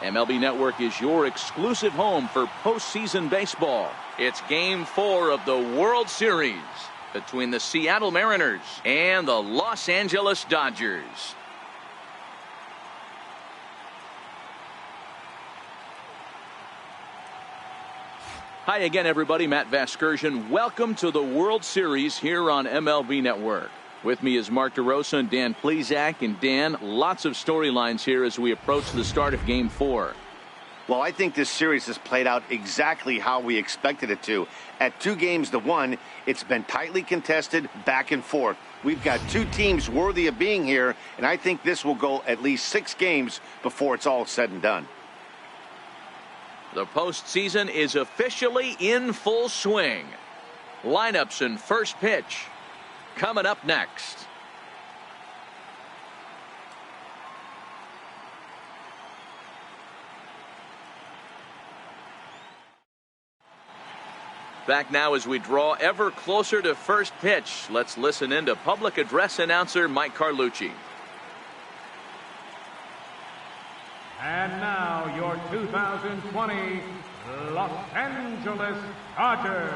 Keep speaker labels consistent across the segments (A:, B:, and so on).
A: MLB Network is your exclusive home for postseason baseball. It's Game 4 of the World Series between the Seattle Mariners and the Los Angeles Dodgers. Hi again, everybody. Matt Vasgersian. Welcome to the World Series here on MLB Network. With me is Mark DeRosa and Dan Plesac. And Dan, lots of storylines here as we approach the start of Game 4.
B: Well, I think this series has played out exactly how we expected it to. At 2-1, it's been tightly contested, back and forth. We've got two teams worthy of being here, and I think this will go at least 6 games before it's all said and done.
A: The postseason is officially in full swing. Lineups and first pitch coming up next. Back now as we draw ever closer to first pitch. Let's listen in to public address announcer Mike Carlucci.
C: And now your 2020 Los Angeles Dodgers.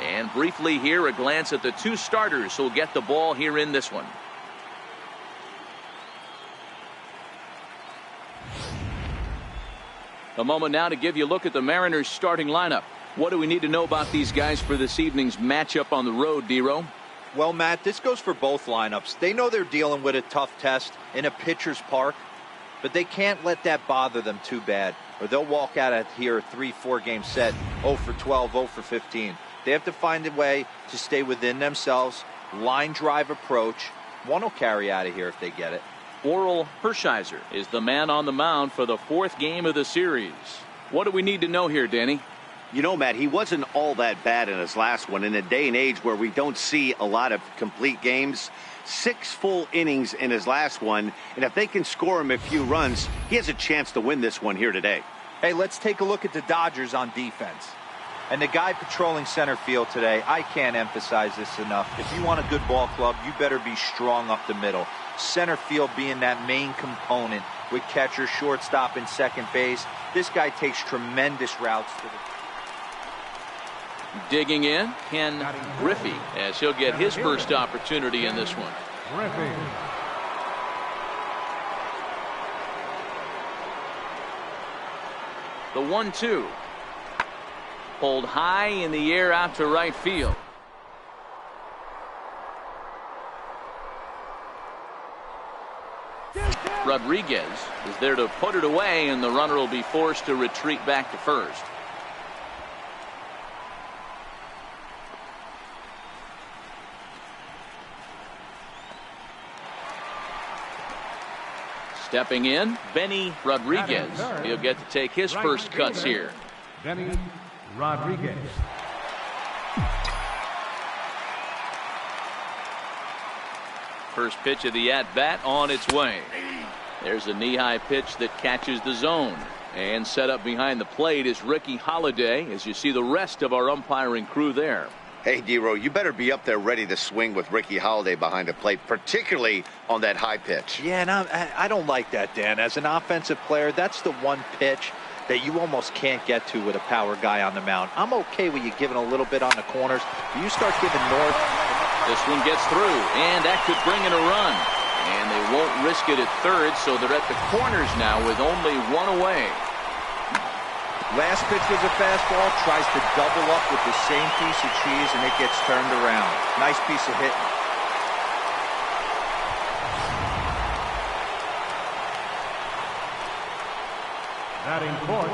A: And briefly here, a glance at the two starters who'll get the ball here in this one. A moment now to give you a look at the Mariners starting lineup. What do we need to know about these guys for this evening's matchup on the road, Dero?
D: Well, Matt, this goes for both lineups. They know they're dealing with a tough test in a pitcher's park, but they can't let that bother them too bad, or they'll walk out of here a 3-4 game set, 0 for 12, 0 for 15. They have to find a way to stay within themselves, line drive approach. One will carry out of here if they get it.
A: Oral Hershiser is the man on the mound for the 4th game of the series. What do we need to know here, Danny?
B: You know, Matt, he wasn't all that bad in his last one. In a day and age where we don't see a lot of complete games, 6 full innings in his last one, and if they can score him a few runs, he has a chance to win this one here today.
D: Hey, let's take a look at the Dodgers on defense. And the guy patrolling center field today, I can't emphasize this enough. If you want a good ball club, you better be strong up the middle. Center field being that main component with catcher, shortstop, and second base. This guy takes tremendous routes to the...
A: Digging in, Ken Griffrey, as he'll get his first opportunity in this one.
C: Griffrey.
A: The 1-2. Pulled high in the air out to right field. Rodriguez is there to put it away, and the runner will be forced to retreat back to first. Stepping in, Benny Rodriguez. He'll get to take his first cuts here.
C: Benny Rodriguez.
A: First pitch of the at-bat on its way. There's a knee-high pitch that catches the zone. And set up behind the plate is Ricky Holiday, as you see the rest of our umpiring crew there.
B: Hey, Dero, you better be up there ready to swing with Ricky Holiday behind the plate, particularly on that high pitch.
D: Yeah, and I don't like that, Dan. As an offensive player, that's the one pitch that you almost can't get to with a power guy on the mound. I'm okay with you giving a little bit on the corners, but you start giving north.
A: This one gets through, and that could bring in a run. And they won't risk it at third, so they're at the corners now with only one away.
D: Last pitch was a fastball, tries to double up with the same piece of cheese, and it gets turned around. Nice piece of hitting.
C: Batting fourth,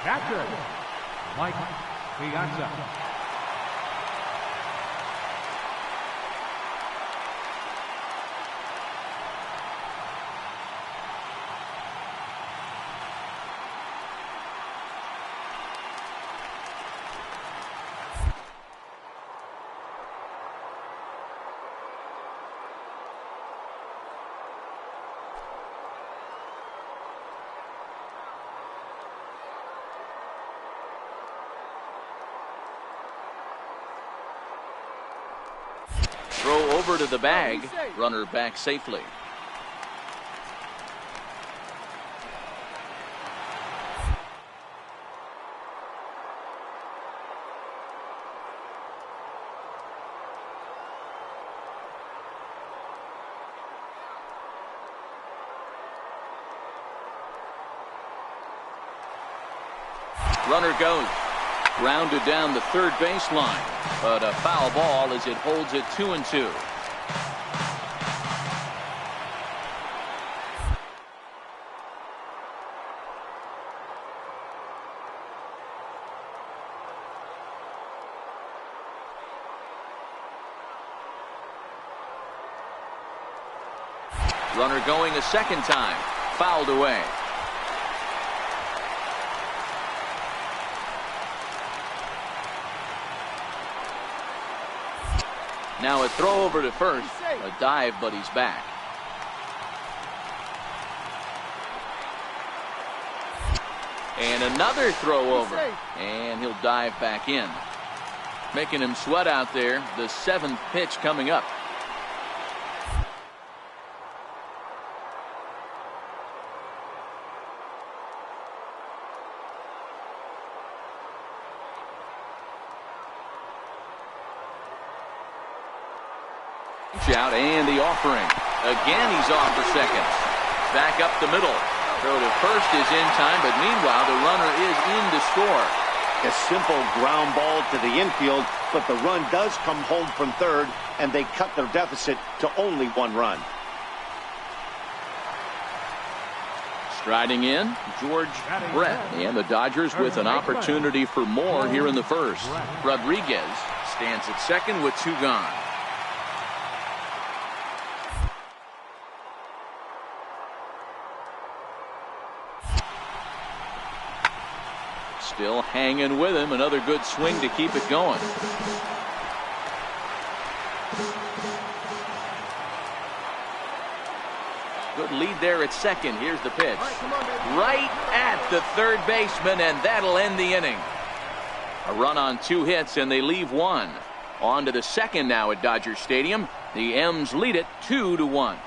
C: catcher Mike Piazza.
A: Throw over to the bag. Runner back safely. Runner goes. Grounded down the third baseline, but a foul ball as it holds it 2-2. Runner going a second time, fouled away. Now a throw over to first. A dive, but he's back. And another throw over. And he'll dive back in. Making him sweat out there. The 7th pitch coming up. Out and the offering. Again, he's off for second. Back up the middle. Throw to first is in time, but meanwhile the runner is in to score.
B: A simple ground ball to the infield, but the run does come home from third, and they cut their deficit to only 1 run.
A: Striding in, George Brett, and the Dodgers with an opportunity for more here in the first. Rodriguez stands at second with 2 gone. Still hanging with him. Another good swing to keep it going. Good lead there at second. Here's the pitch. Right at the third baseman, and that'll end the inning. A run on 2 hits, and they leave 1. On to the second now at Dodger Stadium. The M's lead it 2-1.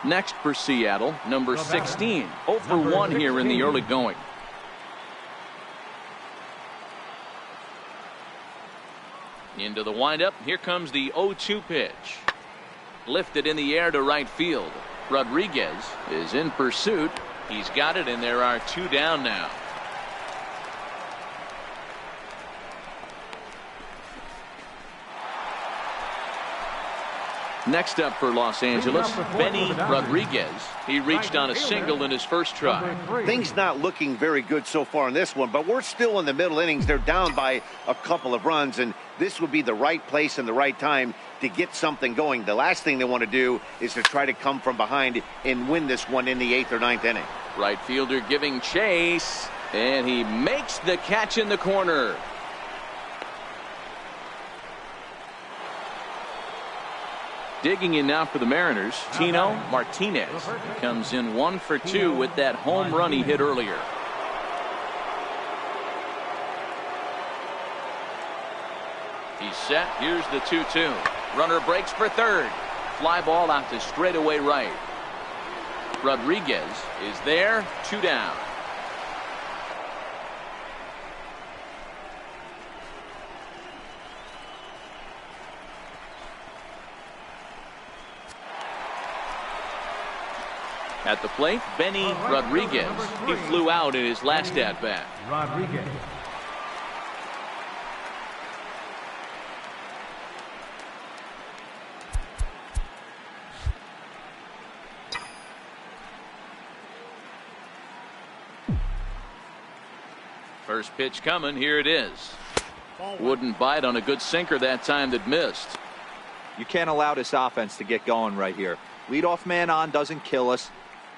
A: Next for Seattle, number 16. 0 for 1 here in the early going. Into the windup. Here comes the 0-2 pitch. Lifted in the air to right field. Rodriguez is in pursuit. He's got it, and there are 2 down now. Next up for Los Angeles, Benny Rodriguez. He reached on a single in his first try.
B: Things not looking very good so far in this one, but we're still in the middle innings. They're down by a couple of runs, and this would be the right place and the right time to get something going. The last thing they want to do is to try to come from behind and win this one in the 8th or 9th inning.
A: Right fielder giving chase, and he makes the catch in the corner. Digging in now for the Mariners, Tino Martinez comes in 1 for 2 with that home run he hit earlier. He's set. Here's the 2-2. Runner breaks for third. Fly ball out to straightaway right. Rodriguez is there. 2 down. At the plate, Benny Rodriguez. He flew out in his last at-bat.
C: Rodriguez.
A: First pitch coming. Here it is. Wouldn't bite on a good sinker that time that missed.
D: You can't allow this offense to get going right here. Leadoff man on doesn't kill us.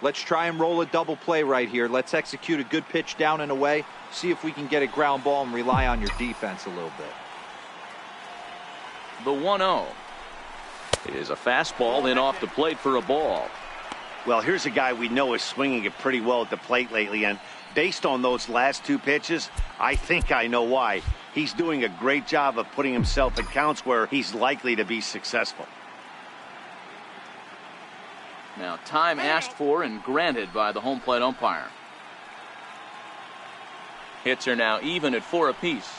D: Let's try and roll a double play right here. Let's execute a good pitch down and away. See if we can get a ground ball and rely on your defense a little bit.
A: The 1-0 is a fastball in off the plate for a ball.
B: Well, here's a guy we know is swinging it pretty well at the plate lately, and Based on those last two pitches, I think I know why. He's doing a great job of putting himself in counts where he's likely to be successful.
A: Now, time asked for and granted by the home plate umpire. Hits are now even at 4 apiece.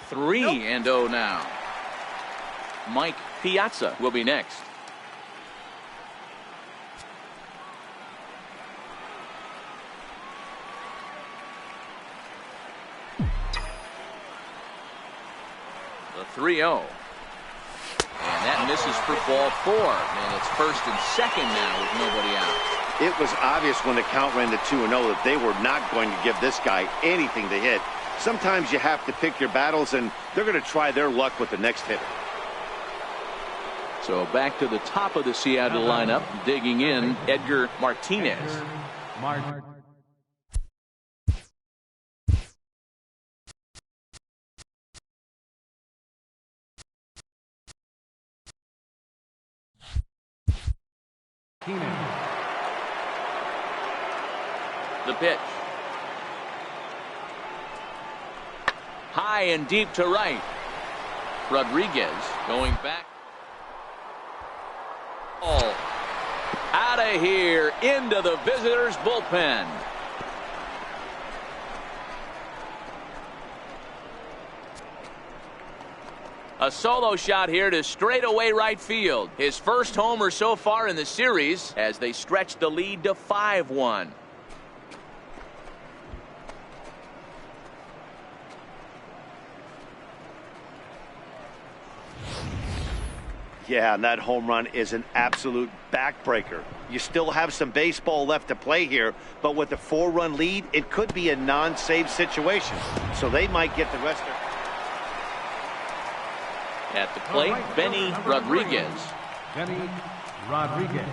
A: Three and 0 now. Mike Piazza will be next. The 3-0. And that misses for ball 4. And it's first and second now with nobody out.
B: It was obvious when the count ran to 2-0 that they were not going to give this guy anything to hit. Sometimes you have to pick your battles, and they're going to try their luck with the next hitter.
A: So back to the top of the Seattle lineup, digging in, Edgar Martinez. The pitch. High and deep to right. Rodriguez going back. Oh, out of here into the visitors' bullpen. A solo shot here to straightaway right field. His first homer so far in the series as they stretch the lead to 5-1.
B: Yeah, and that home run is an absolute backbreaker. You still have some baseball left to play here, but with a 4-run lead, it could be a non-save situation. So they might get the rest of...
A: At the plate, Benny Rodriguez.
C: Benny Rodriguez.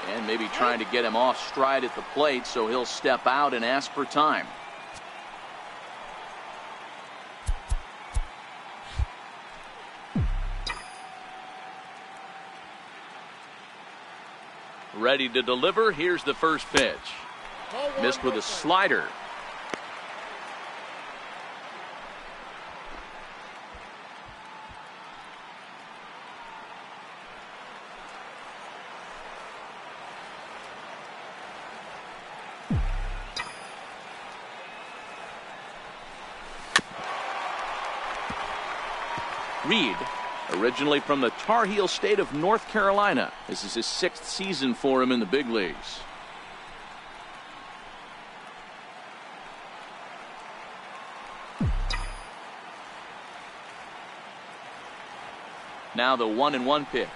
A: And maybe trying to get him off stride at the plate, so he'll step out and ask for time. Ready to deliver. Here's the first pitch. Missed with a slider. Reed, originally from the Tar Heel state of North Carolina. This is his 6th season for him in the big leagues. Now the 1-1 pitch.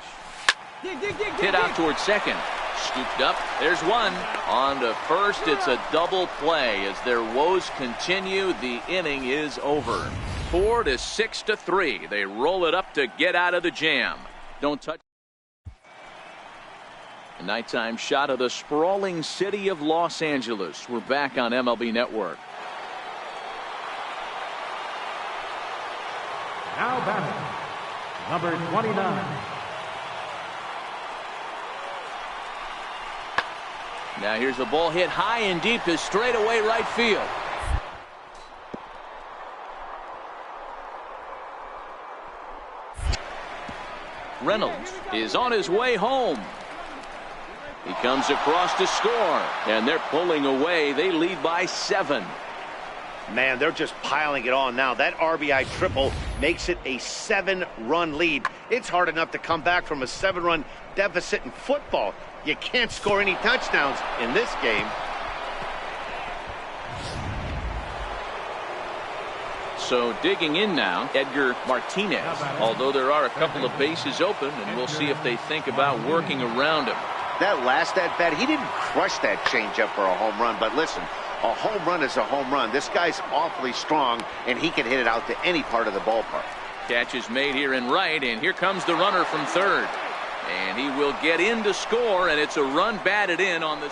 A: Hit out towards second. Scooped up. There's one. On to first. It's a double play as their woes continue. The inning is over. 4-6-3. They roll it up to get out of the jam. Don't touch. A nighttime shot of the sprawling city of Los Angeles. We're back on MLB Network.
C: Now batting, number 29.
A: Now here's the ball hit high and deep to straightaway right field. Reynolds is on his way home. He comes across to score, and they're pulling away. They lead by 7.
B: Man, they're just piling it on now. That RBI triple makes it a 7-run lead. It's hard enough to come back from a 7-run deficit in football. You can't score any touchdowns in this game.
A: So digging in now, Edgar Martinez. Although there are a couple of bases open, and we'll see if they think about working around him.
B: That last at-bat, he didn't crush that changeup for a home run. But listen, a home run is a home run. This guy's awfully strong, and he can hit it out to any part of the ballpark.
A: Catch is made here in right, and here comes the runner from third. And he will get in to score, and it's a run batted in on the...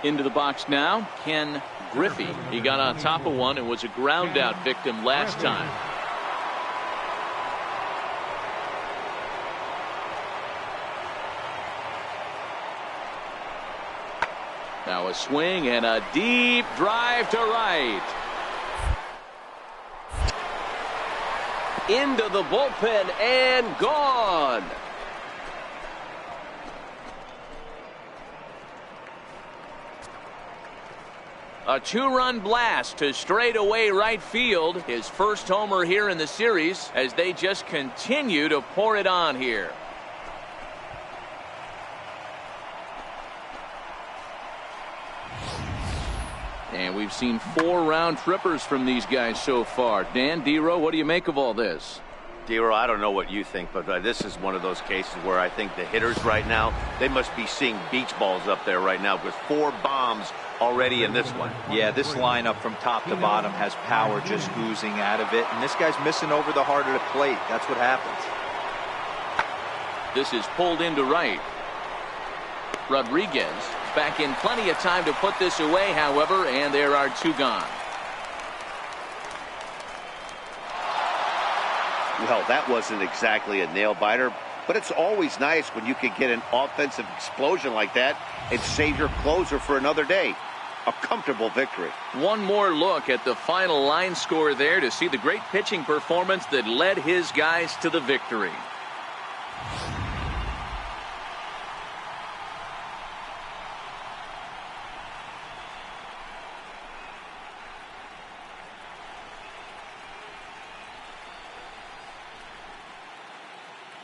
A: Into the box now, Ken Griffey. He got on top of one and was a ground out victim last time. Now a swing and a deep drive to right. Into the bullpen and gone. A two-run blast to straightaway right field. His first homer here in the series as they just continue to pour it on here. And we've seen 4 round trippers from these guys so far. Dan, D-Row, what do you make of all this?
B: D-Row, I don't know what you think, but this is one of those cases where I think the hitters right now, they must be seeing beach balls up there right now with 4 bombs already in this one.
D: Yeah, this lineup from top to bottom has power just oozing out of it, and this guy's missing over the heart of the plate. That's what happens.
A: This is pulled into right. Rodriguez back in plenty of time to put this away, however, and there are 2 gone.
B: Well, that wasn't exactly a nail-biter, but it's always nice when you can get an offensive explosion like that and save your closer for another day. A comfortable victory.
A: One more look at the final line score there to see the great pitching performance that led his guys to the victory.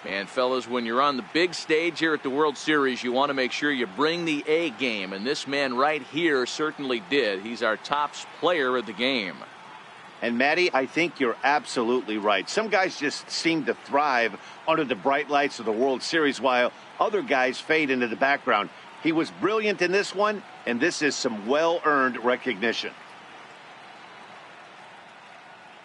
A: And fellas, when you're on the big stage here at the World Series, you want to make sure you bring the A game, and this man right here certainly did. He's our top player of the game.
B: And Matty, I think you're absolutely right. Some guys just seem to thrive under the bright lights of the World Series while other guys fade into the background. He was brilliant in this one, and this is some well-earned recognition.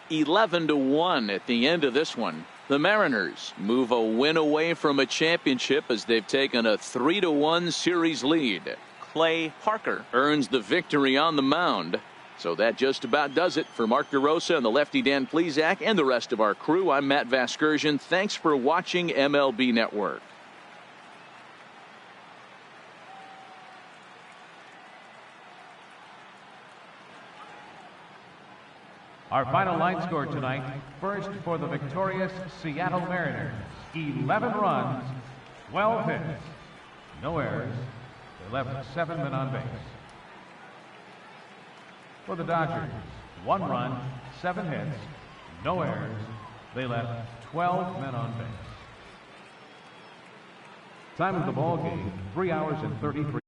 A: 11-1 at the end of this one. The Mariners move a win away from a championship as they've taken a 3-1 series lead. Clay Parker earns the victory on the mound. So that just about does it for Mark DeRosa and the lefty Dan Plesac and the rest of our crew. I'm Matt Vasgersian. Thanks for watching MLB Network.
C: Our final line score tonight, first for the victorious Seattle Mariners, 11 runs, 12 hits, no errors. They left 7 men on base. For the Dodgers, 1 run, 7 hits, no errors. They left 12 men on base. Time of the ball game, 3 hours and 33.